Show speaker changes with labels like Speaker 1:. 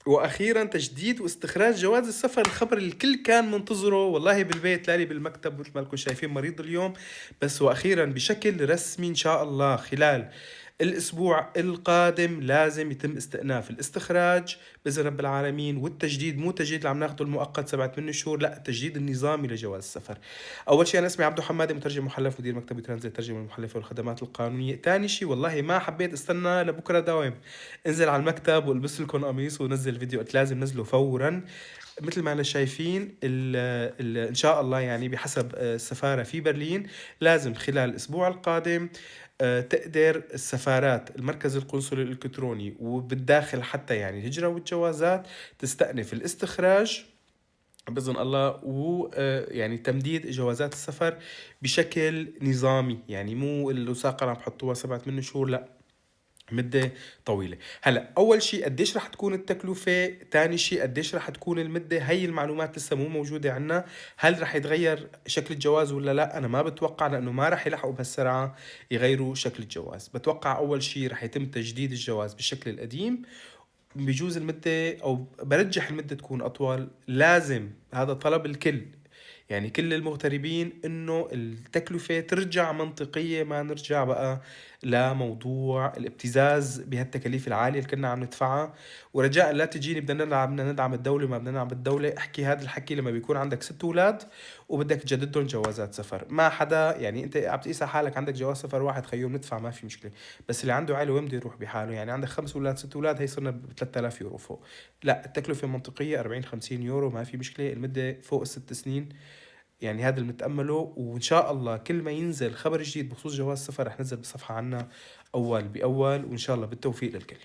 Speaker 1: واخيرا تجديد واستخراج جواز السفر، الخبر الكل كان منتظره والله بالبيت لالي بالمكتب مثل ما انكم شايفين مريض اليوم. بس واخيرا بشكل رسمي ان شاء الله خلال الاسبوع القادم لازم يتم استئناف الاستخراج باذن رب العالمين. والتجديد مو تجديد اللي عم ناخذه المؤقت 7 8 شهور، لا التجديد النظامي لجواز السفر. اول شيء انا اسمي عبدو حمادي، مترجم محلف مدير مكتب ترانزيت الترجمه المحلفه والخدمات القانونيه. ثاني شيء والله ما حبيت استنى لبكره داوم، انزل على المكتب والبس لكم قميص ونزل فيديو، قلت لازم نزله فورا. مثل ما انا شايفين ان شاء الله يعني بحسب السفاره في برلين لازم خلال الاسبوع القادم تقدر السفارات المركز القنصلي الالكتروني وبالداخل حتى يعني الهجره والجوازات تستأنف الاستخراج بإذن الله، ويعني تمديد جوازات السفر بشكل نظامي، يعني مو الوثائق اللي عم بحطوها 7 8 شهور، لا مدة طويلة. هلا أول شيء قديش رح تكون التكلفة، تاني شيء قديش رح تكون المدة، هي المعلومات لسه مو موجودة عنا. هل رح يتغير شكل الجواز ولا لا؟ أنا ما بتوقع، لأنه ما رح يلحقوا بهالسرعة يغيروا شكل الجواز. بتوقع أول شيء رح يتم تجديد الجواز بالشكل القديم، بجوز المدة أو برجح المدة تكون أطول. لازم هذا طلب الكل، يعني كل المغتربين انه التكلفة ترجع منطقية، ما نرجع بقى لموضوع الابتزاز بهالتكاليف العالية اللي كنا عم ندفعها. ورجاء لا تجيني بدنا ندعم الدولة ما بدنا ندعم الدولة، احكي هذا الحكي لما بيكون عندك 6 أولاد وبدك تجددهم جوازات سفر. ما حدا يعني انت عم تقيس على حالك عندك جواز سفر واحد خيوم ندفع ما في مشكلة، بس اللي عنده عائلة وين بده يروح بحاله؟ يعني عندك 5 أولاد 6 أولاد، هي صرنا ب 3000 يورو فوق. لا التكلفة منطقية 40 50 يورو ما في مشكلة، المدة فوق ال6 سنين. يعني هذا اللي متأمله. وإن شاء الله كل ما ينزل خبر جديد بخصوص جواز السفر رح ننزل بصفحة عنا أول بأول، وإن شاء الله بالتوفيق للكل.